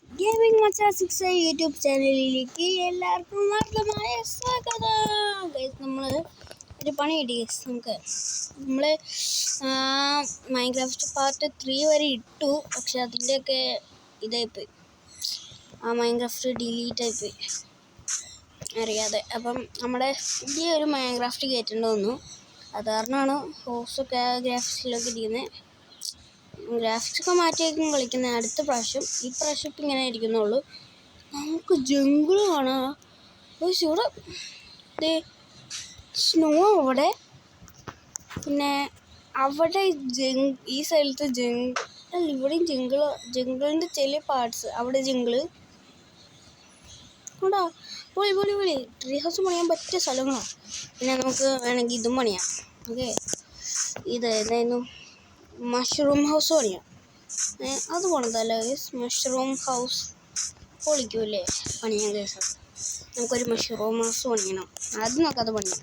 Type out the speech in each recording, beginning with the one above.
Gaming മച്ചാ 6 YouTube ചാനലിലേക്ക് എല്ലാവർക്കും ഹാർദമായ സ്വാഗതം. നമ്മൾ ഒരു പണി കിട്ടി. നമ്മൾ മൈൻക്രാഫ്റ്റ് പാർട്ട് 3 വരെ ഇട്ടു, പക്ഷെ അതിൻ്റെയൊക്കെ ഇതായിപ്പോയി, ആ മൈൻക്രാഫ്റ്റ് ഡിലീറ്റ് ആയിപ്പോയി അറിയാതെ. അപ്പം നമ്മുടെ പുതിയ ഒരു മൈൻക്രാഫ്റ്റ് കയറ്റേണ്ടി വന്നു. അത് കാരണമാണ് ഹോസ്റ്റൊക്കെ ഗ്രാഫിക്സിലൊക്കെ ഇരിക്കുന്നത്. ഗ്രാഫിക്സൊക്കെ മാറ്റിയേക്കും കളിക്കുന്നത് അടുത്ത പ്രാവശ്യം. ഈ പ്രാവശ്യം ഇപ്പം ഇങ്ങനെ ഇരിക്കുന്നുള്ളൂ. നമുക്ക് ജംഗിൾ കാണാം. ഇവിടെ സ്നോ, അവിടെ പിന്നെ അവിടെ ഈ സൈഡിലത്തെ അല്ല, ഇവിടെയും ജംഗിളിൻ്റെ ചില പാർട്സ്. അവിടെ ജംഗിള് കൊണ്ടാ പൊളി ട്രീ ഹൗസ് പണിയാൻ പറ്റിയ സ്ഥലങ്ങളാണ്. പിന്നെ നമുക്ക് വേണമെങ്കിൽ ഇതും പണിയാം. ഓക്കെ, ഏതായിരുന്നു മഷ്റൂം ഹൗസ് പണിയാം. അത് പണിതല്ലേ മഷ്റൂം ഹൗസ് പൊളിക്കൂല്ലേ പണിയാൻ കേസ്. നമുക്കൊരു മഷ്റൂം ഹൗസ് പണിയണം. ആദ്യം നമുക്കത് പണിയാം,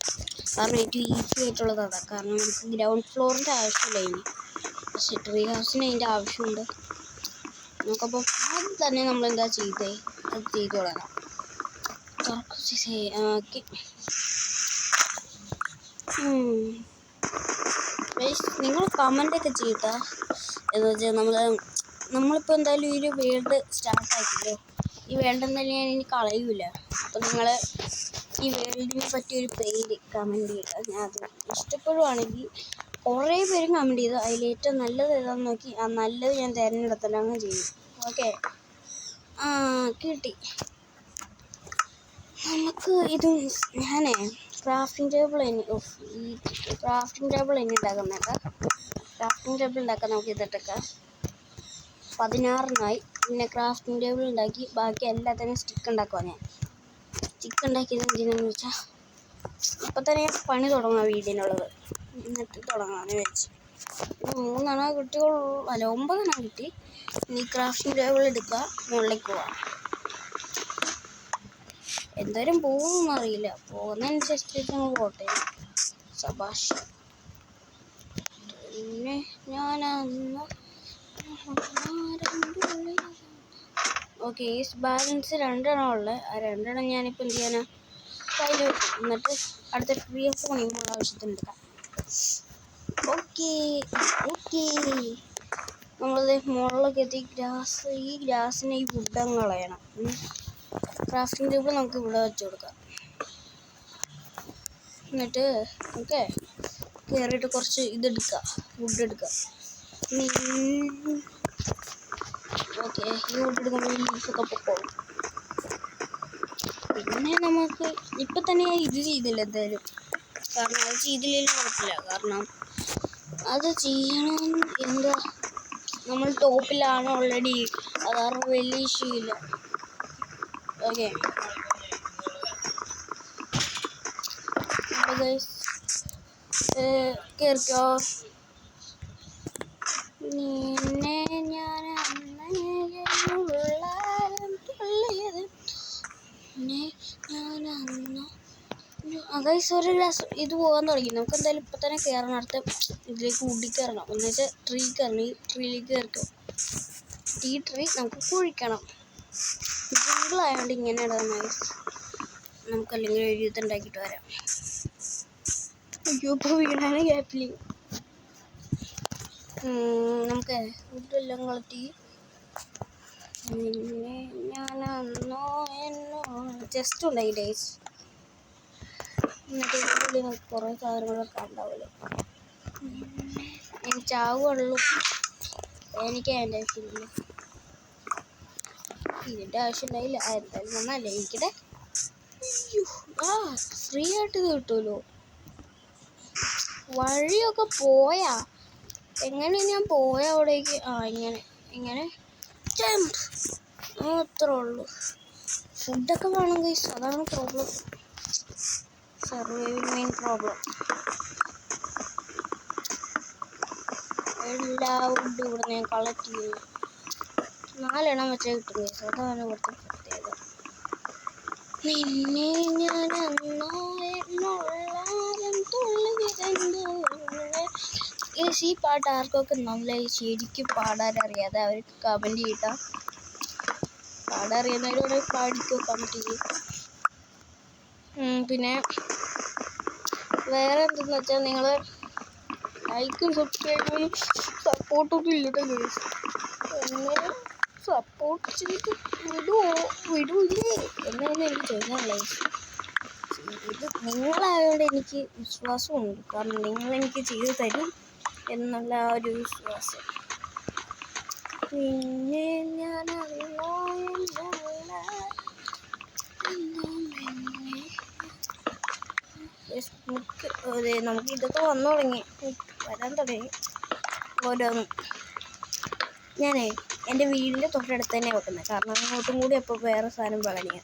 കാരണം ഏറ്റവും ഈസി ആയിട്ടുള്ളത് അതാണ്. കാരണം നമുക്ക് ഗ്രൗണ്ട് ഫ്ലോറിൻ്റെ ആവശ്യമില്ല ഇനി, പക്ഷേ ട്രീ ഹൗസിന് അതിൻ്റെ ആവശ്യമുണ്ട്. നമുക്കപ്പോൾ ആദ്യം തന്നെ നമ്മളെന്താ ചെയ്തേ അത് ചെയ്തു തുടങ്ങാം. ഓക്കെ, നിങ്ങൾ കമൻ്റൊക്കെ ചെയ്യട്ടാ. എന്ന് വെച്ചാൽ നമ്മളിപ്പോൾ എന്തായാലും ഈ ഒരു വേൾഡ് സ്റ്റാർട്ടാക്കിയല്ലോ. ഈ വേൾഡ് എന്തായാലും ഞാൻ ഇനി കളയൂല. അപ്പോൾ നിങ്ങൾ ഈ വേൾഡിനെ പറ്റിയൊരു പേര് കമൻറ്റ് ചെയ്യുക. ഞാൻ അത് ഇഷ്ടപ്പെടുവാണെങ്കിൽ കുറേ പേരും കമൻറ്റ് ചെയ്തു, അതിലേറ്റവും നല്ലത് ഏതാണെന്ന് നോക്കി ആ നല്ലത് ഞാൻ തിരഞ്ഞെടുത്തല്ലോ ചെയ്യും. ഓക്കെ, കിട്ടി നമുക്ക് ഇത്. ഞാനേ ക്രാഫ്റ്റിംഗ് ടേബിൾ ഇനി ഉണ്ടാക്കുന്നേക്കാം. ക്രാഫ്റ്റിംഗ് ടേബിൾ ഉണ്ടാക്കാൻ നമുക്ക് ഇതിട്ടേക്കാം. 16 പിന്നെ ക്രാഫ്റ്റിംഗ് ടേബിൾ ഉണ്ടാക്കി ബാക്കി എല്ലാത്തിനും സ്റ്റിക്ക് ഉണ്ടാക്കുക. ഞാൻ സ്റ്റിക്ക് ഉണ്ടാക്കിയത് എന്തിനാന്ന് വെച്ചാൽ ഇപ്പം തന്നെ പണി തുടങ്ങാം വീടിനുള്ളത്. എന്നിട്ട് തുടങ്ങാമെന്ന് വെച്ച് 3 കിട്ടിയുള്ളൂ. അല്ല 9 കിട്ടി. ഇനി ക്രാഫ്റ്റിംഗ് ടേബിൾ എടുക്കുക, മുകളിലേക്ക് പോവാം. എന്തായാലും പോകുമെന്നൊന്നും അറിയില്ല, പോകുന്നതനുസരിച്ചിട്ട് നമുക്ക് പോട്ടെ. സബാഷ്. പിന്നെ ഓക്കെ, ഈ ബാലൻസ് 2 ഉള്ളത്. ആ 2 ഞാനിപ്പോൾ എന്ത് ചെയ്യാനാ കയ്യിൽ വെക്കും. എന്നിട്ട് അടുത്ത ഫ്രീ ഓഫ് പണിയുമ്പോൾ ആവശ്യത്തിന് എടുക്കാം. ഓക്കെ, നമ്മളത് മുകളിലൊക്കെ എത്തി. ഈ ഗ്രാസിനെ ഈ വുഡങ്ങ് കളയണം. ക്രാഫ്റ്റിംഗ് ടേബിൾ നമുക്ക് ഇവിടെ വെച്ച് കൊടുക്കാം. എന്നിട്ട് ഓക്കെ കയറിയിട്ട് കുറച്ച് ഇതെടുക്കുക, വുഡ് എടുക്കുക. ഓക്കെ, ഈ വുഡ് എടുക്കുമ്പോൾ ലീഫൊക്കെ പൊക്കോളും. പിന്നെ നമുക്ക് ഇപ്പം തന്നെ ഇത് ചെയ്തില്ല എന്തായാലും, കാരണം അത് ചെയ്തില്ലെങ്കിലും കുഴപ്പമില്ല. കാരണം അത് ചെയ്യണം. എന്താ, നമ്മൾ ടോപ്പിലാണ് ഓൾറെഡി, അത് കാരണം വലിയ ഇഷ്യൂ ഇല്ല. ഓക്കെ, അപ്പോൾ ഗൈസ് കേറിക്കോ. നിന്നെ ഞാൻ ഗൈസ് ഒരു ഗ്ലാസ് ഇത് പോകാൻ തുടങ്ങി. നമുക്ക് എന്തായാലും ഇപ്പം തന്നെ കയറണം. അടുത്ത ഇതിലേക്ക് കൂടിക്കയറണം. എന്നുവെച്ചാൽ ട്രീ കയറണം. ഈ ട്രീയിലേക്ക് കയറിക്കോ. ഈ ട്രീ നമുക്ക് കുഴിക്കണം. ജംഗിളായതുകൊണ്ട് ഇങ്ങനെ ഇടാം ഗൈസ്. നമുക്കല്ലെങ്കിൽ ഒരു ഇതുണ്ടാക്കിയിട്ട് വരാം. അയ്യോ, ഇപ്പോൾ വീണാണ് ഗ്യാപ്പിൽ. നമുക്ക് ഫുഡെല്ലാം കളത്തി. പിന്നെ ഞാനോ ജസ്റ്റ് ഉണ്ടായി ഡേയ്സ്. എന്നിട്ട് ഇതിൽ നമുക്ക് കുറേ സാധനങ്ങളൊക്കെ ഉണ്ടാവുമല്ലോ. എനിക്ക് ചാവുള്ളൂ, എനിക്ക് അതിൻ്റെ ആവശ്യമില്ല. ഇതിൻ്റെ ആവശ്യം ഉണ്ടായില്ല. എന്തായാലും നന്നല്ലേ എനിക്കിടെ. ഫ്രീ ആയിട്ട് ഇത് കിട്ടുമല്ലോ. വഴിയൊക്കെ പോയാ എങ്ങനെ ഞാൻ പോയ അവിടേക്ക്? ഇങ്ങനെ ജമ്പ് അത്രേ ഉള്ളൂ. ഫുഡൊക്കെ വേണം ഗൈസ്, അതാണ് പ്രോബ്ലം. Surviving main problem. എല്ലാ ഫുഡും ഇവിടെ ഞാൻ കളക്ട് ചെയ്യുന്നു. 4 വെച്ചേ കിട്ടും ഗൈസ്, അതാണ് ഇവിടുത്തെ പ്രത്യേകത. നിന്നെ ഞാൻ ഈ പാട്ട് ആർക്കൊക്കെ നല്ല ശരിക്കും പാടാൻ അറിയാതെ അവർക്ക് കമൻറ്റ് ചെയ്യട്ടാ. പാടറിയുന്നവരോട് പാടിക്കോ കമൻറ്റിൽ. പിന്നെ വേറെ എന്തെന്ന് വെച്ചാൽ നിങ്ങൾ ലൈക്കും സബ്സ്ക്രൈബും സപ്പോർട്ടൊന്നും ഇല്ലട്ടോ ഗൈസ്. എന്നെ സപ്പോർട്ട് ചെയ്ത് വിടൂല്ലേ എന്നാണ് എനിക്ക് ചോദിക്കാനുള്ളത്. ഇത് നിങ്ങളായതുകൊണ്ട് എനിക്ക് വിശ്വാസമുണ്ട്, കാരണം നിങ്ങളെനിക്ക് ചെയ്തു തരും എന്നുള്ള ആ ഒരു വിശ്വാസം. പിന്നെ ഞാൻ നമുക്ക് ഇതൊക്കെ വന്നു തുടങ്ങി, വരാൻ തുടങ്ങി ഓരോന്നും. ഞാനേ എൻ്റെ വീടിൻ്റെ തൊട്ടടുത്ത് തന്നെ വെക്കുന്നത്, കാരണം അങ്ങോട്ടും കൂടി അപ്പോൾ വേറെ സാധനം പകനിയ.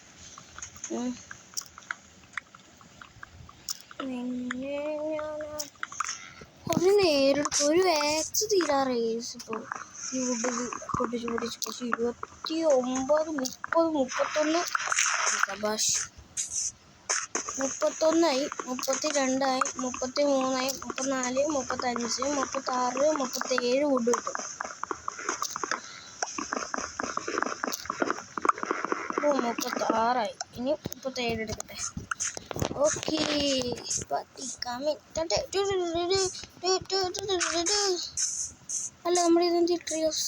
പിന്നെ ഞാൻ ഒരു വാക്സ് തീരാറേ ഇപ്പോൾ ഈ വുഡ് പൊട്ടിച്ച് പക്ഷെ 29, 30, 31 സബാഷ് 31ആയി, 32ആയി, 33ആയി, 34, 35, 36, 37 വുഡ് കിട്ടും. 36ആയി, ഇനി 37 എടുക്കട്ടെ. ഓക്കെ അല്ല നമ്മുടെ ഇതെന്ത് ട്രീസ്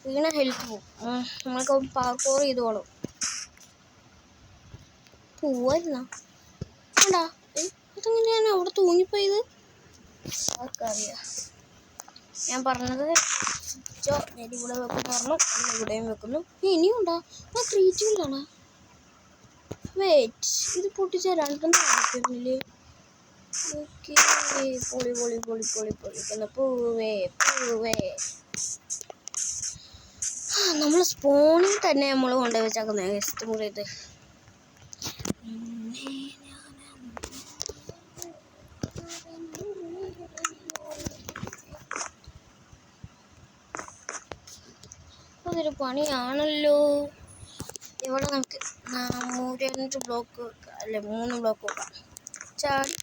വീണ ഹെൽത്ത് പോവും. നമ്മളൊക്കെ പാർക്കോർ ചെയ്ത് പോകണം. പോവായിരുന്ന വേണ്ടാ അതെങ്ങനെയാണ് അവിടെ തൂങ്ങിപ്പോയത് ആർക്കറിയാം. ഞാൻ പറഞ്ഞത് ഞാൻ ഇവിടെ വെക്കുന്നു പറഞ്ഞു, ഇവിടെയും വെക്കുന്നു. ഇനിയും ഉണ്ടാ ക്രിയേറ്റീവിലാണ്. വെയിറ്റ്, ഇത് പൊട്ടിച്ച രണ്ടെണ്ണം കാണിക്കുന്നില്ലേ? ഓക്കെ പൊളി പൊളി പൊളി പൊളി പൊളിക്കുന്ന പൂവേ പൂവേ. നമ്മൾ സ്പോണിൽ തന്നെ നമ്മൾ കൊണ്ടുപോയി വെച്ചാക്കുന്നത് ഇഷ്ടം കൂടെ. ഇത് അതൊരു പണിയാണല്ലോ. ഇവിടെ നമുക്ക് 2 ബ്ലോക്ക് വെക്കാം, അല്ലെ 3 ബ്ലോക്ക് വെക്കാം. ചാടി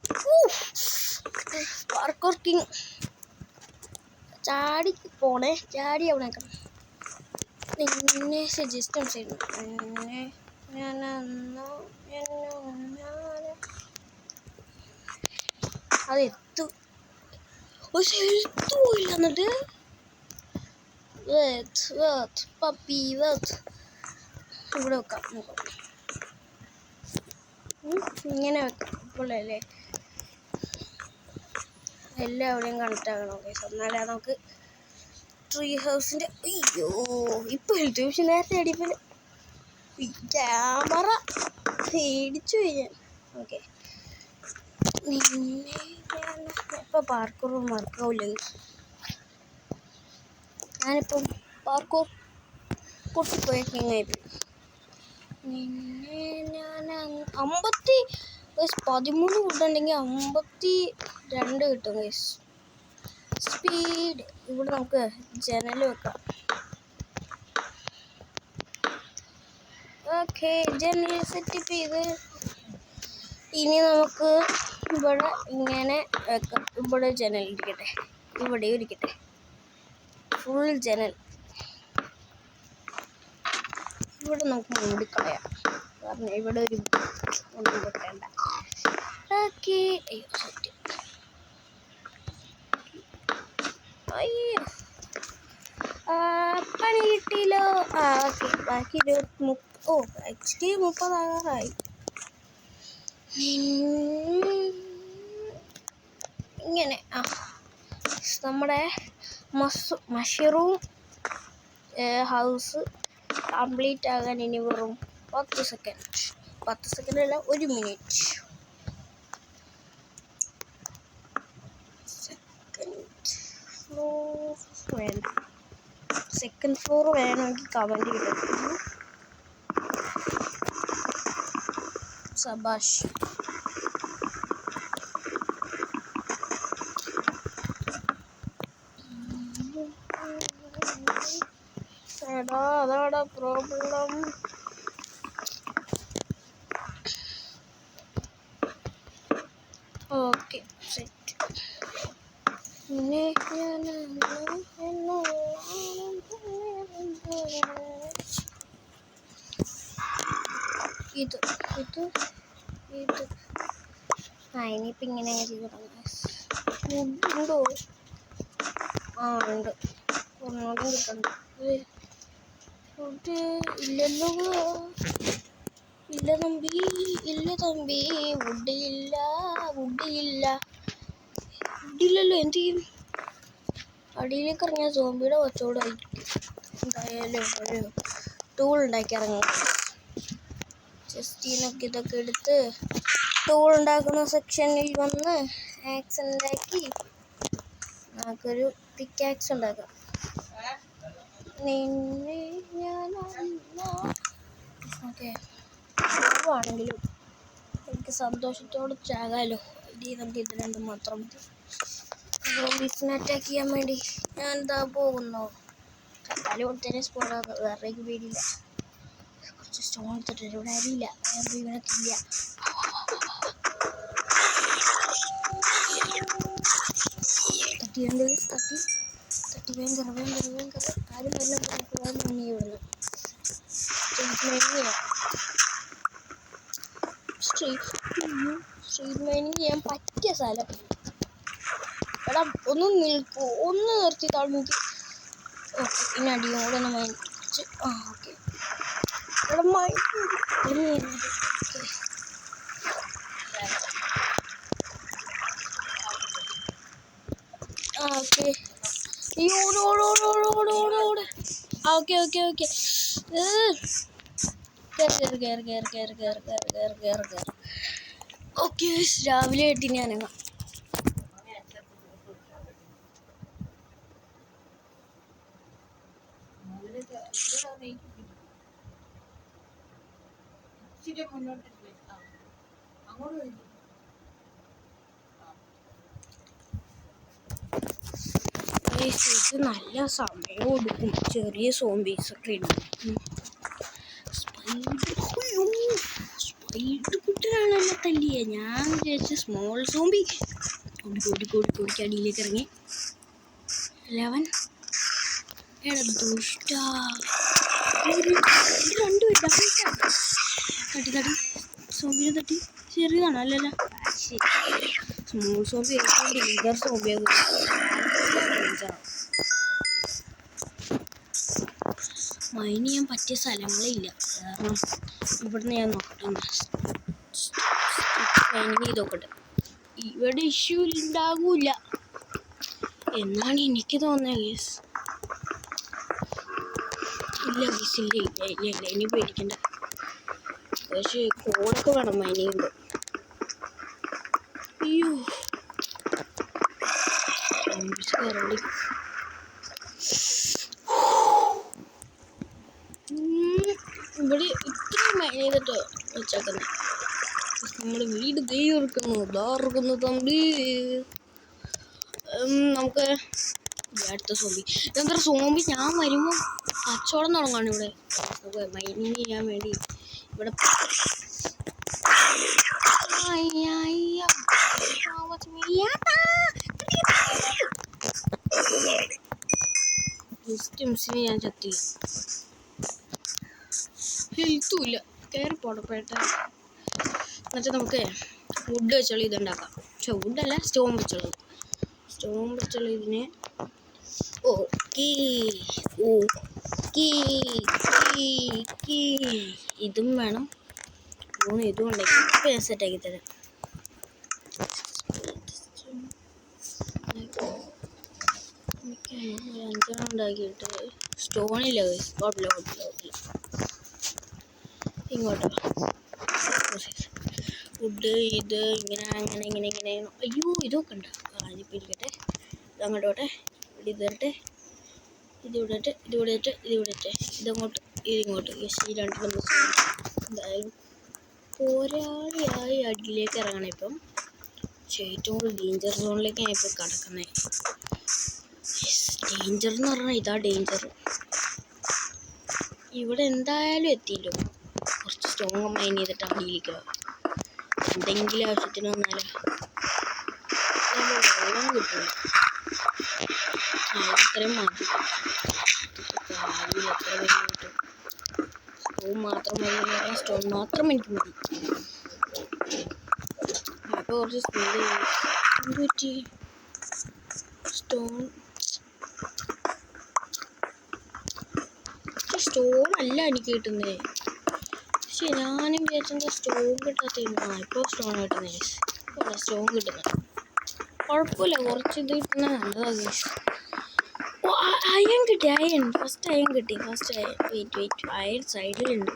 പാർക്കോർ കിങ് ചാടി പോണേ, ചാടി അവിടെ നിൽക്കണം. നിന്നെ സജസ്റ്റ് ചെയ്യുന്നു. അത് എത്തുപോയില്ല. എന്നിട്ട് പപ്പി ഇവിടെ വെക്കാം. ഇങ്ങനെ വെക്കാം. ഇപ്പോഴല്ലേ എല്ലാവിടെയും കണക്റ്റ് ആകണം. എന്നാലേ നമുക്ക് ട്രീ ഹൗസിൻ്റെ അയ്യോ ഇപ്പോൾ ഹെൽത്ത് പക്ഷെ നേരത്തെ അടിപ്പിൽ ക്യാമറ പേടിച്ചു കഴിഞ്ഞാൽ. ഓക്കെ ഇപ്പോൾ പാർക്കൂർ മറക്കാവില്ല. ഞാനിപ്പം പാർക്കൂർ പൊട്ടിപ്പോയ കിങ്ങായിപ്പോയി. ഞാൻ 13 ഫുഡുണ്ടെങ്കിൽ 52 കിട്ടും ഗൈസ്. സ്പീഡ്. ഇവിടെ നമുക്ക് ജനൽ വെക്കാം. ഓക്കെ ജനൽ സെറ്റപ്പ് ചെയ്ത് ഇനി നമുക്ക് ഇവിടെ ഇങ്ങനെ വെക്കാം. ഇവിടെ ജനൽ ഇരിക്കട്ടെ, ഇവിടെ ഇരിക്കട്ടെ, ഫുൾ ജനൽ. ഇവിടെ നമുക്ക് മൂടിക്കളയാം, കാരണം ഇവിടെ ഒരു ഒന്നും വെക്കേണ്ട. ഓക്കെ അയ്യോ പണി കിട്ടിയല്ലോ. ഓക്കെ ബാക്കി 30 ആകാറായി. ഇങ്ങനെ നമ്മുടെ മഷ്റൂം ഹൗസ് കംപ്ലീറ്റ് ആകാൻ ഇനി വെറും 10 സെക്കൻഡ്. 10 സെക്കൻഡ് അല്ല, 1 മിനിറ്റ്. സെക്കൻഡ് ഫ്ലോർ വേണമെങ്കിൽ കമൻറ്റ് കിട്ടും. സബാഷ്. അതാടാ പ്രോബ്ലം. Okay set. പിന്നെ ഇത് ഇത് ഇത് ഇനിയിപ്പോൾ ഇങ്ങനെ ഉണ്ടോ? ഉണ്ട്. ഒന്നുകൂടി കിട്ടണ്ട. ഫുഡ് ഇല്ലല്ലോ. ഇല്ല തമ്പി, ഇല്ല തമ്പി, വുഡില്ല, വുഡില്ല, വുഡില്ലല്ലോ. എന്ത് ചെയ്യും? അടിയിലേക്ക് ഇറങ്ങിയ സോംബിയുടെ കച്ചവടമായിരിക്കും. എന്തായാലും ഒരു ടൂൾ ഉണ്ടാക്കി ഇറങ്ങും. ചെസ്റ്റീനൊക്കെ ഇതൊക്കെ എടുത്ത് ടൂൾ ഉണ്ടാക്കുന്ന സെക്ഷനിൽ വന്ന് ആക്സ് ഉണ്ടാക്കി നമുക്കൊരു പിക്കാക്സ് ഉണ്ടാക്കാം. ഓക്കെ, ആണെങ്കിലും എനിക്ക് സന്തോഷത്തോടെ ചാകാലോ. നമുക്ക് ഇത് രണ്ടും മാത്രം മതി. സോംബീസിനെ അറ്റാക്ക് ചെയ്യാൻ വേണ്ടി ഞാൻ എന്താ പോകുന്നു. തക്കാളി കൊടുത്തതിനെ സ്പോണാണ്, വേറെ പേടിയില്ല. കുറച്ച് സ്റ്റോൺ എടുത്തിട്ട് ഇവിടെ അറിയില്ല, ഇവനൊക്കില്ല. തട്ടിയുണ്ട്, തട്ടി തട്ടി ഭയങ്കര ഭയങ്കര ഭയങ്കര ആരും വല്ല മുങ്ങി ഇവിടുന്ന്. സ്ട്രീറ്റ് മൈനിങ് ചെയ്യാൻ പറ്റിയ സ്ഥലം. എടാ ഒന്ന് നിൽക്കൂ, ഒന്ന് നിർത്തി താഴ്ന്നിട്ട്. ഓക്കെ, ഇനി അടിയും കൂടെ ഒന്ന് മൈനിച്ച്. ഓക്കെ, ഇവിടെ mine okay. Okay okay okay okay. രാവിലെ ആയിട്ട് ഞാനങ്ങാം. ഇത് നല്ല സമയം കൊടുക്കും. ചെറിയ സോംബീസൊക്കെ ഉണ്ട്. സ്പൈഡർ കുട്ടനാണല്ലോ തല്ലിയ. ഞാൻ വിചാരിച്ച സ്മോൾ സോംബി. കോടിക്ക് അടിയിലേക്ക് ഇറങ്ങി. 11 എടാ ദുഷ്ട. തട്ടി സോംബിനെ തട്ടി. ചെറിയതാണോ? അല്ലല്ല, സ്മോൾ സോംബി ഏറ്റവും ഡേഞ്ചർ സോംബിയാണ്. മൈൻ ചെയ്യാൻ പറ്റിയ സ്ഥലങ്ങളേ ഇല്ല. കാരണം ഇവിടുന്ന് ഞാൻ നോക്കട്ടെ, മൈനിങ് ചെയ്തോക്കട്ടെ. ഇവിടെ ഇഷ്യൂ ഉണ്ടാകൂല എന്നാണ് എനിക്ക് തോന്നുന്നത്. ഗേസ് ഇല്ല ഗേസ്, ഇല്ല ഇനി പേടിക്കണ്ട. പക്ഷേ കോളൊക്കെ വേണം മൈൻ ചെയ്യുമ്പോൾ. അയ്യോ, കയറണ്ടി. ഇവിടെ ഇത്രയും മൈൻ ചെയ്തിട്ട് വെച്ചേക്കുന്നത്. നമ്മുടെ വീട് ദാർക്കുന്നു തമ്പി. നമുക്ക് അടുത്ത സോംബി. എന്താ സോംബി ഞാൻ വരുമ്പോൾ കച്ചവടം തുടങ്ങാണ് ഇവിടെ. നമുക്ക് മൈനിങ് ചെയ്യാൻ വേണ്ടി ഇവിടെ മിസ്സിന് ഞാൻ ചത്തില്ല. ഹെൽത്തുമില്ല. കയറി പോടപ്പേട്ട. എന്നിട്ട് നമുക്ക് വുഡ് വെച്ചുള്ള ഇതുണ്ടാക്കാം. പക്ഷെ വുഡല്ല, സ്റ്റോൺ വെച്ചുള്ള ഇതിന്. ഇതും വേണം. ഇതും ഉണ്ടെങ്കിൽ ഇപ്പം ഞാൻ സെറ്റാക്കി തരാം. അഞ്ചെണ്ണം ഉണ്ടാക്കിയിട്ട് സ്റ്റോണില്ല. കുഴപ്പമില്ല. ഇങ്ങോട്ടോ ഫുഡ് ഇത് ഇങ്ങനെ. അയ്യോ, ഇതൊക്കെ ഉണ്ട്. അതിപ്പോൾ ഇരിക്കട്ടെ. ഇതങ്ങോട്ടോട്ടെ. ഇവിടെ ഇതട്ടെ. ഇതിവിടട്ടെ. ഇതിങ്ങോട്ട്. യെസ്, ഈ രണ്ട് നമ്പർ എന്തായാലും പോരാളിയായി അടിയിലേക്ക് ഇറങ്ങണം. ഇപ്പം ഏറ്റവും കൂടുതൽ ഡേഞ്ചർ സോണിലേക്ക് ഞാൻ ഇപ്പോൾ കിടക്കുന്നത്. ഡേഞ്ചർ എന്ന് പറഞ്ഞാൽ ഇതാ ഡേഞ്ചർ. ഇവിടെ എന്തായാലും എത്തിയില്ലോ. കുറച്ച് സ്റ്റോങ് മൈൻ ചെയ്തിട്ട് അടിയിലേക്ക് എന്തെങ്കിലും ആവശ്യത്തിന് വന്നാലോ. വെള്ളം കിട്ടില്ല. ഇത്രയും മാറ്റി എത്ര പേര് കിട്ടും. സ്റ്റോൺ മാത്രം മതി, സ്റ്റോൺ മാത്രം എനിക്ക് മതി. അപ്പോൾ കുറച്ച് സ്പീഡ് എന്ത് പറ്റി? സ്റ്റോൺ അല്ല എനിക്ക് കിട്ടുന്നത്. പക്ഷെ ഞാനും വിചാരിച്ചെന്താ സ്റ്റോൺ കിട്ടാത്ത. ഇപ്പോൾ സ്റ്റോൺ കിട്ടുന്നത്, സ്റ്റോൺ കിട്ടുന്നത് കുഴപ്പമില്ല. കുറച്ച് ഇത് കിട്ടുന്നത് നല്ലതാണ്. അയൺ കിട്ടി, അയൺ ഫസ്റ്റ് അയൺ കിട്ടി. വെയിറ്റ് അയൺ സൈഡിലുണ്ട്.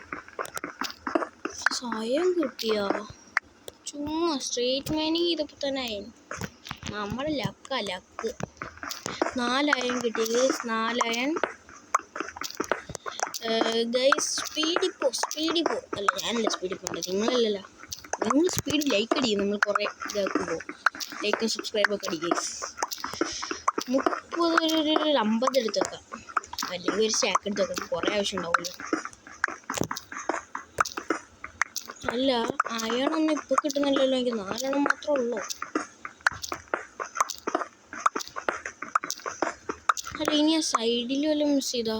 അയൺ കിട്ടിയോ? ചുമ്മാ സ്ട്രേറ്റ് മൈനിങ് ചെയ്തപ്പോൾ തന്നെ അയൺ. നമ്മുടെ ലക്ക് 4 അയൺ കിട്ടി ഗൈസ്, 4 അയൺ ഗൈസ്. സ്പീഡിപ്പോ അല്ല, ഞാനല്ല സ്പീഡിൽ പോകേണ്ടത്, നിങ്ങളല്ലല്ലോ. നിങ്ങൾ സ്പീഡ് ലൈക്ക് അടിക്കും, നമ്മൾ കുറേ ഇതാക്കുമ്പോൾ ലൈക്കും സബ്സ്ക്രൈബൊക്കെ അടിക്കും. 30 ഒരു 50 എടുത്തേക്കാം, അല്ലെങ്കിൽ ഒരു സ്റ്റാക്ക് എടുത്തേക്കാം, കുറേ ആവശ്യം ഉണ്ടാവുമല്ലോ. അല്ല, അയണൊന്നും ഇപ്പോൾ കിട്ടുന്നില്ലല്ലോ, എനിക്ക് 4 എണ്ണം മാത്രമേ ഉള്ളൂ. അല്ല, ഇനി ആ സൈഡിൽ വല്ലതും മിസ് ചെയ്താ?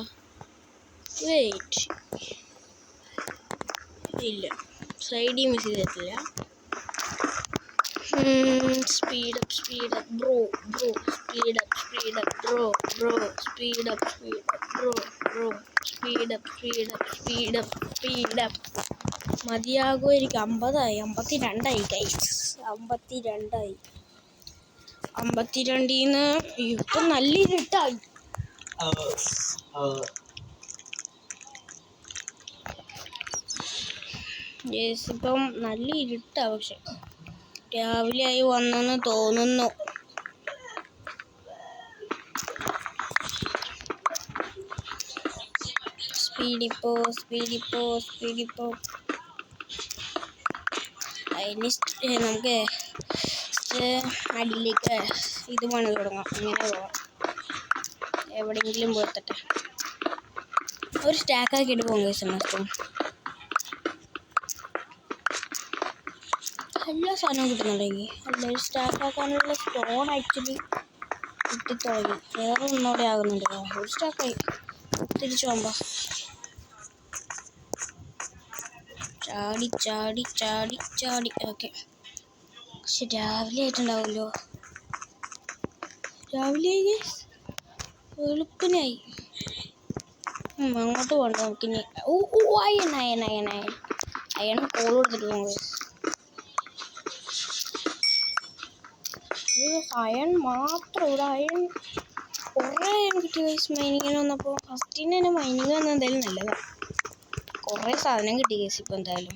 വെയിറ്റ്, ഇല്ല, സൈഡിൽ മിസ് ചെയ്തിട്ടില്ല. Speed up bro, speed up. മതിയാകുമായിരിക്കും. 50 52 ഗൈസ്, 52. 52 ഇപ്പം നല്ല ഇരുട്ടായി. ഇപ്പം നല്ല ഇരുട്ടാ, പക്ഷെ രാവിലെ ആയി വന്നെന്ന് തോന്നുന്നു. സ്പീഡിപ്പോ. അതിന് നമുക്ക് അടിയിലേക്ക് ഇത് പണി തുടങ്ങാം. ഇങ്ങനെ പോവാം, എവിടെയെങ്കിലും പോയിട്ടെ ഒരു സ്റ്റാക്കാക്കിയിട്ട് പോകാൻ കഴിച്ചു. എല്ലാ സാധനവും കിട്ടുന്നുണ്ടെങ്കിൽ ഒരു സ്റ്റാക്കാക്കാനുള്ള സ്റ്റോൺ ആക്ച്വലി കിട്ടിത്തുടങ്ങി. വേറെ ഒന്നോടെ ആകുന്നുണ്ട്. ഒരു സ്റ്റാക്കായി. തിരിച്ചു പോകുമ്പോ ചാടി. ഓക്കെ, പക്ഷെ രാവിലെ ആയിട്ടുണ്ടാവുമല്ലോ. രാവിലെ വെളുപ്പിനായി. അങ്ങോട്ട് പോകണ്ട നമുക്കിനി. അയൺ കോൾ കൊടുത്തിട്ട് പോകും. അയൺ മാത്രം, ഇവിടെ അയൺ കുറേ അയൺ കിട്ടി ഗൈസ്. മൈനിങ്ങിന് വന്നപ്പോൾ ഫസ്റ്റിന് തന്നെ മൈനിങ് വന്നാൽ എന്തായാലും നല്ലതാണ്. കുറേ സാധനം കിട്ടി ഗൈസ്. ഇപ്പം എന്തായാലും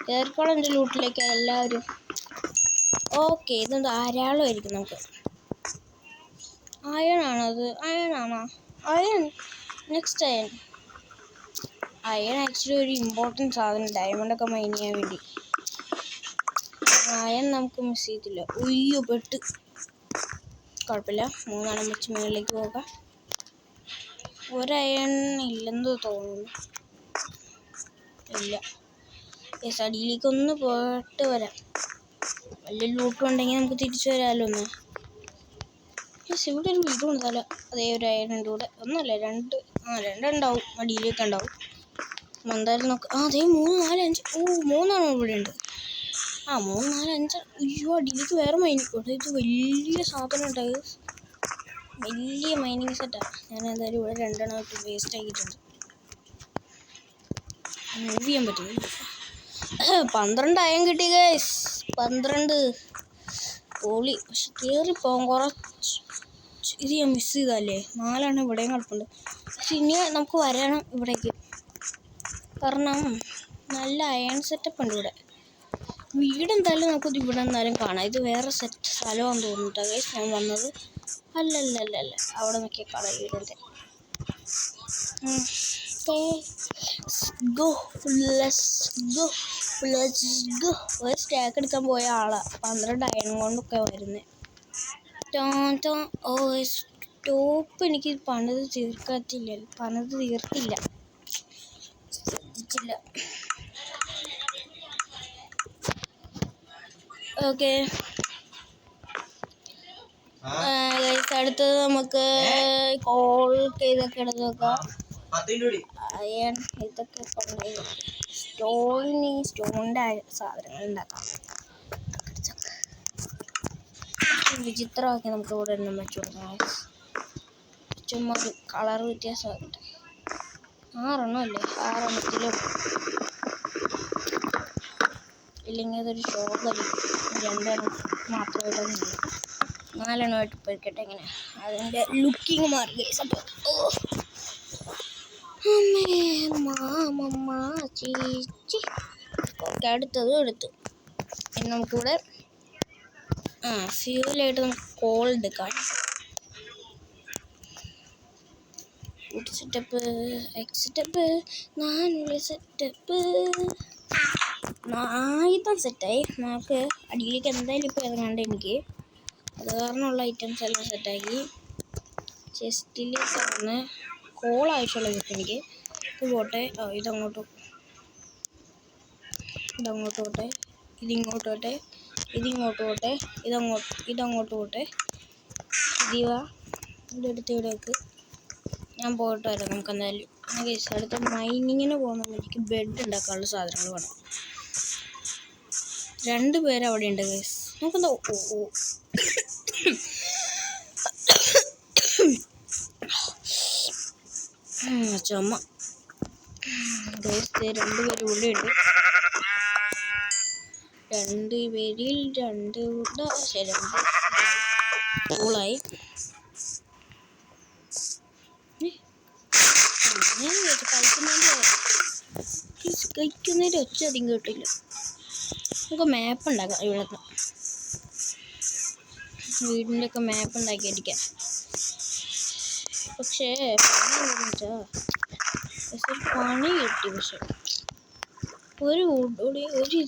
കേറിക്കോളാം എൻ്റെ ലൂട്ടിലേക്ക് എല്ലാവരും. ഓക്കെ, ഇത് ധാരാളമായിരിക്കും നമുക്ക്. അയണാണോ? അയൺ നെക്സ്റ്റ് അയൺ ആക്ച്വലി ഒരു ഇമ്പോർട്ടൻറ്റ് സാധനം, ഡയമണ്ടൊക്കെ മൈൻ ചെയ്യാൻ വേണ്ടി. അയൺ നമുക്ക് മിസ് ചെയ്തില്ല. ഉയ്യോ, പെട്ട്. കുഴപ്പമില്ല, 3 എണ്ണം വെച്ച് മുകളിലേക്ക് പോകാം. ഒരയൺ ഇല്ലെന്ന് തോന്നുന്നു. ഇല്ല, അടിയിലേക്ക് ഒന്ന് പോയിട്ട് വരാം. വലിയ ലൂട്ടും ഉണ്ടെങ്കിൽ നമുക്ക് തിരിച്ചു വരാമല്ലോ. ഒന്ന് ഇവിടെ ഒരു വീടും ഉണ്ടാവില്ല. അതേ ഒരു അയണിൻ്റെ കൂടെ ഒന്നല്ല 2 ഉണ്ടാവും, അടിയിലേക്ക് ഉണ്ടാവും. എന്തായാലും നോക്കാം. അതേ 3 4 5. 3 ഇവിടെ ഉണ്ട്. 3 4 5. അയ്യോ, അടിയിലേക്ക് വേറെ മൈനിങ്. ഇത് വലിയ സാധനം ഉണ്ടായത്, വലിയ മൈനിങ് സെറ്റാണ്. ഞാൻ എന്തായാലും ഇവിടെ 2 എണ്ണം ഇട്ട് വേസ്റ്റ് ആക്കിയിട്ടുണ്ട്. മൂവ് ചെയ്യാൻ പറ്റും. 12 അയൺ കിട്ടി ഗൈസ്, 12 പൊളി. പക്ഷെ കയറിപ്പോകാൻ കുറച്ച് ഇത് ഞാൻ മിസ് ചെയ്തല്ലേ. 4 എണ്ണം ഇവിടെയും കിടപ്പുണ്ട്. പക്ഷെ ഇനി നമുക്ക് വരണം ഇവിടേക്ക്, കാരണം നല്ല അയൺ സെറ്റപ്പ് ഉണ്ട് ഇവിടെ. വീട് എന്തായാലും നമുക്കിത് ഇവിടെ എന്തായാലും കാണാം. ഇത് വേറെ സ്ഥലമാണെന്ന് തോന്നുന്നുട്ടോ ഗൈസ് ഞാൻ വന്നത്. അല്ല, അവിടെ നോക്കിയാൽ കാണാം വീടിൻ്റെ. ഒരു സ്റ്റാക്ക് എടുക്കാൻ പോയ ആളാണ് 12 അയൺ കൊണ്ടൊക്കെ വരുന്നത്. ടോപ്പ് എനിക്ക് പണിത് തീർത്തില്ല. ഓക്കെ, അടുത്തത് നമുക്ക് കോൾ ഇതൊക്കെ എടുത്ത് വെക്കാം. ഇതൊക്കെ സ്റ്റോണിൻ്റെ സാധനങ്ങൾ ഉണ്ടാക്കാം. വിചിത്രമൊക്കെ നമുക്ക് ഇവിടെ എണ്ണം വെച്ചു കൊടുക്കാം. ചുമ്മാ ഒരു കളർ വ്യത്യാസമാകട്ടെ. 6 അല്ലേ, 6 എണ്ണത്തിലും ഇല്ലെങ്കിൽ അതൊരു ഷോക്കായിരിക്കും. 2 എണ്ണം മാത്രമായിട്ട് 4 എണ്ണമായിട്ട് പോയിക്കട്ടെ. എങ്ങനെ അതിൻ്റെ ലുക്കിങ് മാറി ഗൈസ്. അപ്പോൾ ചീച്ചി ഓക്കെ, അടുത്തതും എടുത്തു. പിന്നെ നമുക്കിവിടെ ഫ്യൂലായിട്ട് നമുക്ക് കോൾ എടുക്കാം. സെറ്റപ്പ് സെറ്റപ്പ് 4 സെറ്റപ്പ് ആയുധം സെറ്റായി. നമുക്ക് അടിയിലേക്ക് എന്തായാലും ഇപ്പോൾ ഇറങ്ങാണ്ട് എനിക്ക്, അത് കാരണമുള്ള ഐറ്റംസ് എല്ലാം സെറ്റാക്കി. ചെസ്റ്റിലേക്കാണ് കോൾ ആവശ്യമുള്ള കിട്ടും എനിക്ക്. ഇത് പോട്ടെ, ഇതങ്ങോട്ട് പോട്ടെ, ഇതിങ്ങോട്ട് പോട്ടെ, ഇതിങ്ങോട്ട് പോട്ടെ, ഇതങ്ങോട്ട് പോട്ടെ. ഇതെടുത്ത് ഇവിടേക്ക് ഞാൻ പോയിട്ട് വരാം. നമുക്ക് എന്തായാലും അടുത്ത മൈനിങ്ങിന് പോകുമ്പോൾ എനിക്ക് ബെഡ് ഉണ്ടാക്കാനുള്ള സാധനങ്ങൾ വേണം. 2 പേര് അവിടെ ഉണ്ട് ഗൈസ്. നമുക്കെന്താ ചുമ ഗൈസ്. 2 പേര് ഇവിടെ ഉണ്ട്. 2 പേരിൽ 2 കൂളായി. കഴിക്കുന്നതിൻ്റെ ഒച്ച അധികം കേട്ടില്ല. നമുക്ക് മാപ്പ് ഉണ്ടാക്കാം. ഇവിടുന്ന് വീടിൻ്റെ ഒക്കെ മാപ്പ് ഉണ്ടാക്കിയിരിക്കാം. പക്ഷേ പണി കിട്ടി. പക്ഷെ ഒരു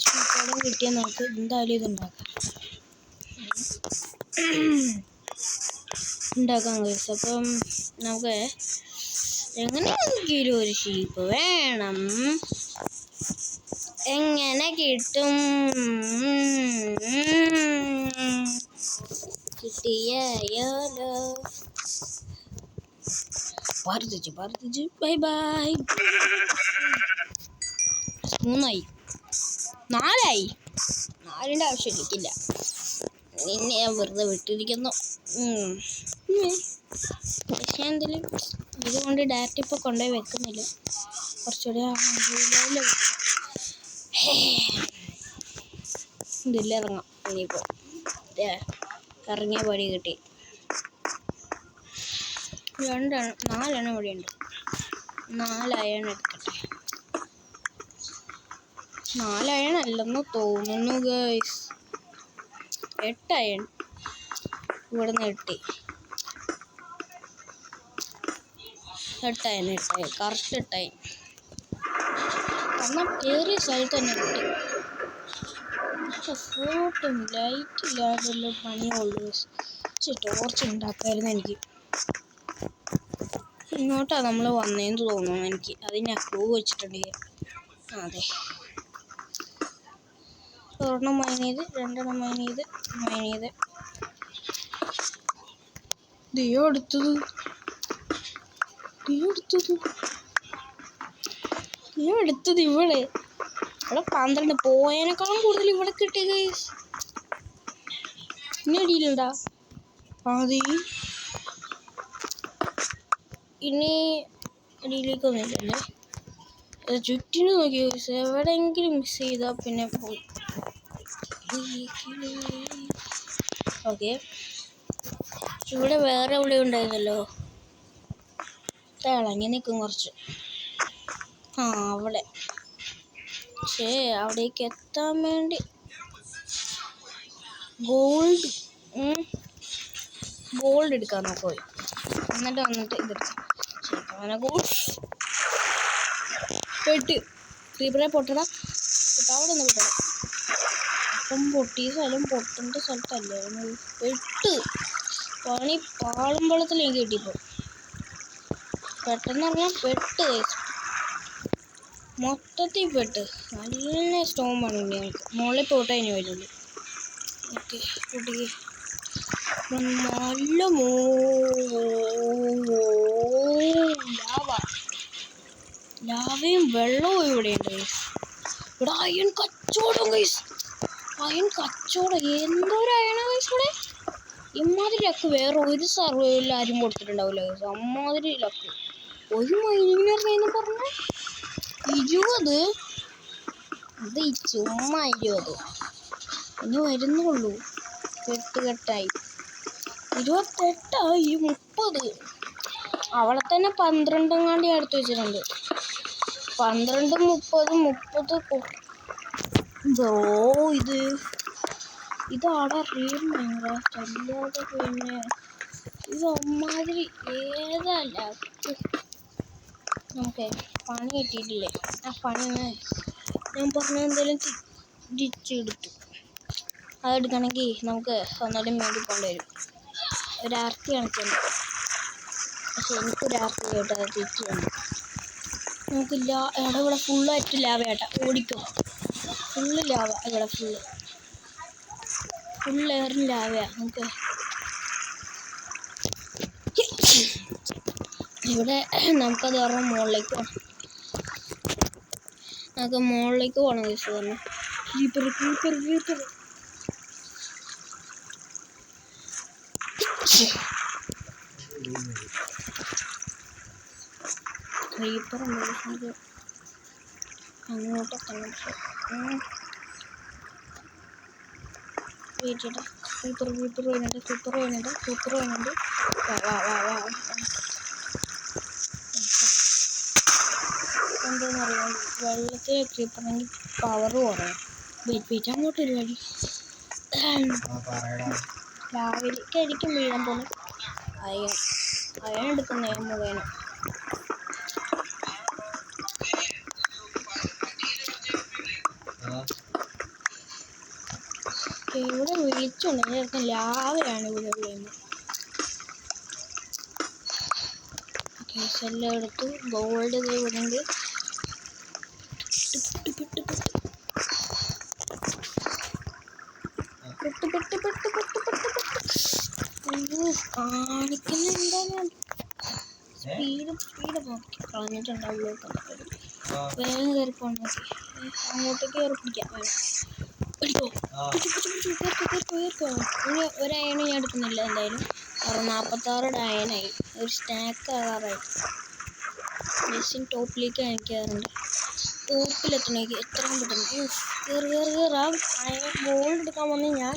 ചൂടാടം കിട്ടിയാൽ നമുക്ക് എന്തായാലും ഉണ്ടാക്കാം കഴിച്ചു. അപ്പം നമുക്ക് എങ്ങനെയെങ്കിലും ഒരു ഷീപ്പ് വേണം. എങ്ങനെ കിട്ടും? കിട്ടിയാലോ. ഭാരതിജി ബൈ ബൈ. 3 4 4ൻ്റെ ആവശ്യം എനിക്കില്ല. നിന്നെ ഞാൻ വെറുതെ വിട്ടിരിക്കുന്നു. പക്ഷേ എന്തെങ്കിലും ഇതുകൊണ്ട് ഡയറക്റ്റ് ഇപ്പോൾ കൊണ്ടുപോയി വെക്കുന്നില്ല. കുറച്ചുകൂടി ഇതില്ല ഇറങ്ങാം. ഇനിയിപ്പോൾ ഇറങ്ങിയ പടി കിട്ടി. 4 എണ്ണം ഇവിടെ ഉണ്ട്. 4 അയൺ എടുക്കട്ടെ. 4 അയൺ അല്ലെന്ന് തോന്നുന്നു ഗൈസ്. 8 അയൺ ഇവിടുന്ന് കിട്ടി. 8 അയൺ കറക്റ്റ് 8 അയൺ. കാരണം കയറിയ സ്ഥലത്ത് തന്നെ കിട്ടി. ഫ്രൂട്ടും ലൈറ്റ് ഇല്ലാതെല്ലാം പണിയുള്ളൂ. ടോർച്ച് ഉണ്ടാക്കായിരുന്നു എനിക്ക്. ഇങ്ങോട്ടാണ് നമ്മൾ വന്നതെന്ന് തോന്നുന്നു എനിക്ക്. അതിന് ക്ലൂ വെച്ചിട്ടുണ്ടെങ്കിൽ അതെ. 1 മൈൻ ചെയ്ത് 2 മൈൻ ചെയ്ത് ദിയോ എടുത്തത് ഇവിടെ 12 പോയതിനേക്കാളും കൂടുതൽ ഇവിടെ കിട്ടിയ ഗൈസ്. ഇനി അടിയിലുണ്ടാ അതെ. ഇനി അടിയിലേക്കൊന്നുമില്ലല്ലേ. ചുറ്റിന് നോക്കി ഗൈസ്. എവിടെയെങ്കിലും മിസ് ചെയ്താൽ പിന്നെ പോയി. ഓക്കെ, ഇവിടെ വേറെ എവിടെ ഉണ്ടായിരുന്നല്ലോ. തിളങ്ങി നിൽക്കും കുറച്ച്. അവിടെ. പക്ഷേ അവിടേക്ക് എത്താൻ വേണ്ടി ഗോൾഡ് എടുക്കാൻ നോക്കോയി. എന്നിട്ട് വന്നിട്ട് ഇതെടുക്കാം. അങ്ങനെ പെട്ട് ക്രീപ്പറെ പൊട്ടണം. അവിടെ ഒന്ന് പെട്ടണം. അപ്പം പൊട്ടിയ സ്ഥലം പൊട്ടേണ്ട സ്ഥലത്തല്ലായിരുന്നു. പെട്ട് പണി പാളുമ്പളത്തിലേക്ക് കിട്ടിയപ്പോൾ പെട്ടെന്ന് പറഞ്ഞാൽ പെട്ട് മൊത്തത്തിൽ പെട്ട്. നല്ല സ്റ്റോൺ പണി ഞങ്ങൾക്ക്. മുകളിൽ പോട്ടെ ഇനി വരുള്ളൂ. ഓക്കെ, കുട്ടിക്ക് നല്ല ലാവയും വെള്ളവും ഇവിടെയുണ്ട് ഗൈസ്. ഇവിടെ അയൺ കച്ചവടം ഗൈസ്. അയൺ കച്ചവടം എന്തൊരു അയണ ഗൈസ് ഇവിടെ. ഇമാതിരി ലക്ക് വേറെ ഒരു സർവേയിൽ ആരും കൊടുത്തിട്ടുണ്ടാവില്ല ഗൈസ്. അമ്മാതിരി ലക്ക്. ഒരു മൈനിങ്ങിന് പറഞ്ഞ 20. ഇത് ചുമ്മാ 20 ഇനി വരുന്നുള്ളൂ. കെട്ടായി 28 30. അവളെ തന്നെ 12 എങ്ങാണ്ടി അടുത്ത് വെച്ചിട്ടുണ്ട്. 12 30 ഇതാടാ റിയൽ മൈൻക്രാഫ്റ്റ് അല്ലാതെ പിന്നെ ഇത് അമ്മാതിരി ഏതല്ല. നമുക്ക് പണി കിട്ടിയിട്ടില്ലേ? ആ പണി ഞാൻ പറഞ്ഞ എന്തെങ്കിലും തിരിച്ചെടുത്തു. അതെടുക്കണമെങ്കിൽ നമുക്ക് ഒന്നാലും വേണ്ടി പോകേണ്ടി വരും. ഒരു ആർത്തി കണക്കുണ്ട്. പക്ഷെ എനിക്കൊരു ആർത്തി കേട്ടോ അത് തിരിച്ചു വേണം. നമുക്കില്ല ഇവിടെ ഫുള്ളായിട്ട് ലാവ കേട്ടാ. ഓടിക്കോ ഫുള്ള് ലാവ. ഇവിടെ ഫുൾ എയറും ലാവയാ. നമുക്ക് ഇവിടെ നമുക്കത് പറഞ്ഞാൽ മുകളിലേക്ക് പോകണം. നമുക്ക് മുകളിലേക്ക് പോകണം ഗൈസ്. പറഞ്ഞു ക്രീപ്പർ ഉണ്ട്. അങ്ങോട്ടൊക്കെ സൂപ്പർ വരുന്നുണ്ട്. എന്താണെന്നറിയാം, വെള്ളത്തിൽ ക്രീപ്പറെങ്കിൽ പവർ കുറയും. വെയിറ്റ് അങ്ങോട്ട് ഒരു വഴി രാവിലേക്കായിരിക്കും വീഴാൻ പോകുന്നത്. അയൺ എടുക്കുന്ന മുഖേന ഇവിടെ വിളിച്ചുണ്ട്. ലാവയാണ് ഇവിടെ ഉള്ളത്. എല്ലാം എടുത്തു. ഗോൾഡ് ഇവിടെ ഉണ്ട്. കാണിക്കുന്ന എന്താണ് സ്പീഡ് നോക്കി കളഞ്ഞിട്ടുണ്ടാവുള്ളൂ. വേഗം കയറി പോകണം. അങ്ങോട്ടേക്ക് കയറി പിടിക്കാം. പിടിക്കോ ഒരു അയണ് ഞാൻ എടുക്കുന്നില്ല എന്തായാലും. 46 അയണായി. ഒരു സ്നാക്ക് ആകാറായി. മെസ്സിൻ ടോപ്പിലേക്ക് അയക്കാറുണ്ട്. ടോപ്പിലെത്തണേക്ക് എത്രയും പെട്ടെന്ന് കയറി അയൺ ഗോൾഡ് എടുക്കാൻ വന്ന് ഞാൻ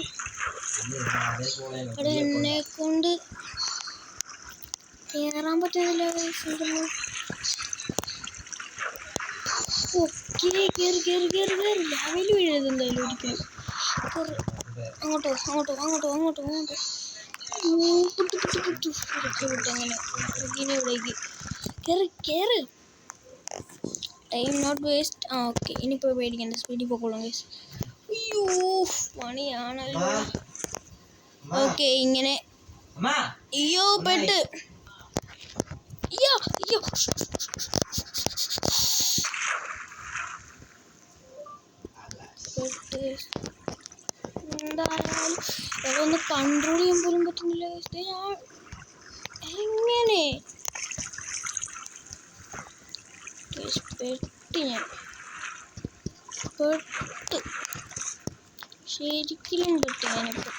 ഇവിടെ എന്നെ കൊണ്ട് കയറാൻ പറ്റുന്നില്ല. കേറി ലാവയിൽ വീഴരുത് എന്തായാലും ഒരിക്കലും. അങ്ങോട്ടോ അങ്ങനെ ഇവിടേക്ക് കേറ്. Time not waste. ഓക്കെ, ഇനിയിപ്പോൾ പേടിക്കണ്ട. സ്പീഡിൽ പോക്കോളാം ഗൈസ്. അയ്യോ പണിയാണല്ലോ. ഓക്കെ ഇങ്ങനെ പെട്ട് എന്തായാലും അതൊന്ന് കൺട്രോൾ ചെയ്യാൻ പോലും പറ്റുന്നില്ല. എങ്ങനെ പെട്ട് ശരിക്കും പെട്ട്. ഞാനിപ്പോൾ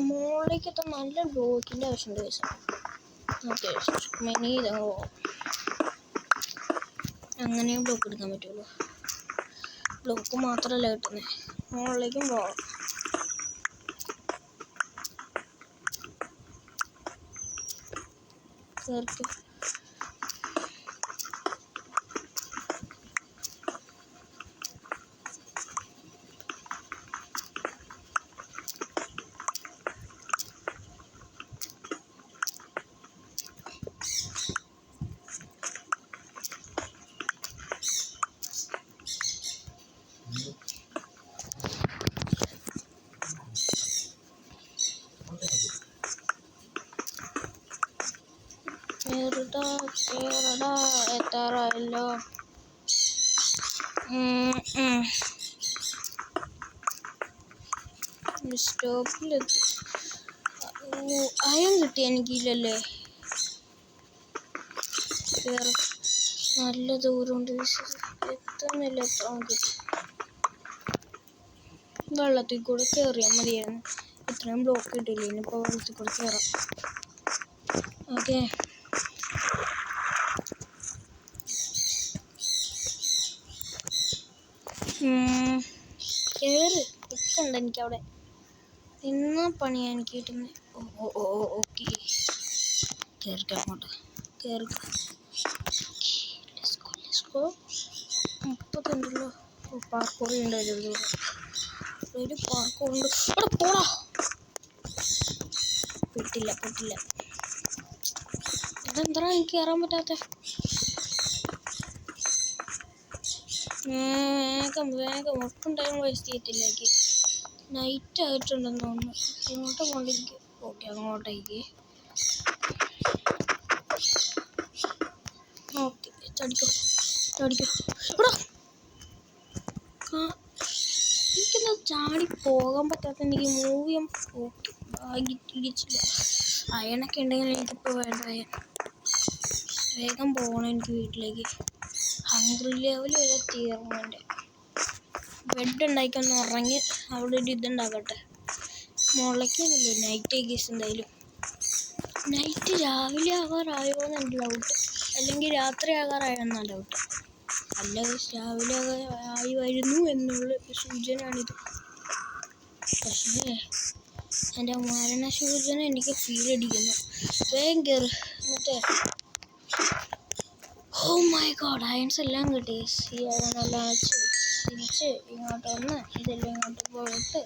മോളിലേക്കെത്താൻ നല്ല ബ്ലോക്കിൻ്റെ ആവശ്യമുണ്ട് പൈസ. ഓക്കെ മിനി അങ്ങനെയും ബ്ലോക്ക് എടുക്കാൻ പറ്റുള്ളൂ. ബ്ലോക്ക് മാത്രമല്ല കിട്ടുന്നത്, മുകളിലേക്കും പോകാം. ചേർക്ക് എത്താറായല്ലോ. സ്റ്റോപ്പിലെത്തി. അയം കിട്ടി എനിക്കില്ലല്ലേ. വേറെ നല്ല ദൂരമുണ്ട്, എത്തുന്നില്ല. വെള്ളത്തിൽ കൂടെ കയറിയാൽ മതിയായിരുന്നു. ഇത്രയും ബ്ലോക്ക് കിട്ടില്ല. ഇനിയിപ്പോൾ വെള്ളത്തിൽ കൂടെ കയറാം. ഓക്കെ, കയറി നിൽക്കണ്ട. എനിക്കവിടെ നിന്ന പണിയാണ് എനിക്ക് കിട്ടുന്നത്. ഓക്കെ, കയറിക്കാം അങ്ങോട്ട്. കയറിക്കാം. 30 ഉണ്ടല്ലോ. പാർക്കൂറി ഉണ്ട്. ഒരു പാർക്കൂറുണ്ട്. അവിടെ പോടാ. പെട്ടില്ല. ഇതെന്താ എനിക്ക് കയറാൻ പറ്റാത്ത? വേഗം ഒട്ടും ടൈം വേസ്റ്റ് ചെയ്യത്തില്ലേക്ക്. നൈറ്റ് ആയിട്ടുണ്ടെന്ന് തോന്നുന്നു. ഇങ്ങോട്ട് പോകണ്ടിരിക്കും. ഓക്കെ, അങ്ങോട്ടേക്ക്. ഓക്കെ, ചടിക്കോ. ഇവിടെ എനിക്കെന്താ ചാടി പോകാൻ പറ്റാത്ത? എനിക്ക് മൂവ് ചെയ്യാൻ. ഓക്കെ, ഇടിച്ചില്ല. അയണൊക്കെ ഉണ്ടെങ്കിൽ എനിക്കിപ്പോൾ വേണ്ട. വേഗം പോകണം എനിക്ക് വീട്ടിലേക്ക്. ഹംഗ്രി ലെവൽ വരെ തീർന്നു. എൻ്റെ ബെഡ് ഉണ്ടാക്കിയൊന്ന് ഉറങ്ങി അവിടെ ഒരു ഇതുണ്ടാകട്ടെ. മുളയ്ക്കുന്നില്ല. നൈറ്റ് കേസ് എന്തായാലും. നൈറ്റ് രാവിലെ ആകാറായോ എന്നുണ്ട് ഡൗട്ട്, അല്ലെങ്കിൽ രാത്രി ആകാറായെന്നാണ് ഡൗട്ട്. അല്ല, രാവിലെ ആയി വരുന്നു എന്നുള്ള സൂചനയാണിത്. പക്ഷേ എൻ്റെ മരണ സൂചന എനിക്ക് ഫീൽ അടിക്കുന്നു. വേഗം കയറി. എന്നിട്ട് ഓ മൈ ഗോഡ്, അയൺസ് എല്ലാം കിട്ടി. ഈ അയണെല്ലാം വെച്ച് തിരിച്ച് ഇങ്ങോട്ട് വന്ന് ഇതെല്ലാം ഇങ്ങോട്ട് പോയിട്ട്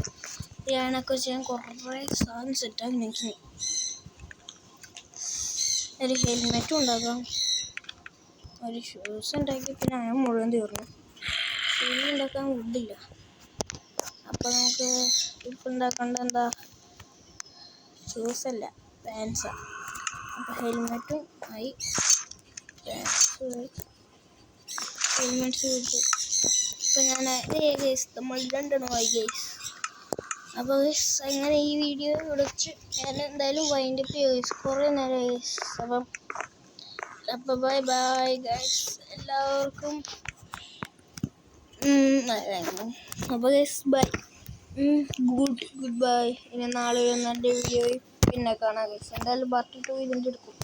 ഈ അയണൊക്കെ ചെയ്യാൻ കുറേ സാധനം സെറ്റാക്കി നിൽക്കുന്നു. ഒരു ഹെൽമെറ്റും ഉണ്ടാക്കാം, ഒരു ഷൂസ് ഉണ്ടാക്കി. പിന്നെ അയൺ മുഴുവൻ തീർന്നു. ഷൂസ് ഉണ്ടാക്കാൻ വുഡില്ല. അപ്പോൾ നമുക്ക് ഇപ്പം ഉണ്ടാക്കേണ്ട എന്താ? ഷൂസല്ല, പാൻസാണ്. അപ്പോൾ ഹെൽമെറ്റും ആയി. ഹെൽമെറ്റ്സ് കിട്ടും. ഇപ്പം ഞാൻ നമ്മൾ രണ്ടെണ്ണമായി ഗൈസ്. അപ്പോൾ ഗൈസ് അങ്ങനെ ഈ വീഡിയോ വിളിച്ച് ഞാൻ എന്തായാലും വൈൻഡ് അപ്പ് ചെയ്യും. കുറേ നേരം ഗൈസ്. അപ്പോൾ ബൈ ഗൈസ് എല്ലാവർക്കും. അപ്പോൾ ഗൈസ് ബൈ, ഗുഡ് ബൈ. ഇനി നാളെ ഒരു നല്ല വീഡിയോയിൽ പിന്നെ കാണാം ഗൈസ്. എന്തായാലും പാർട്ട് 2 ഇതിൻ്റെ എടുക്കും.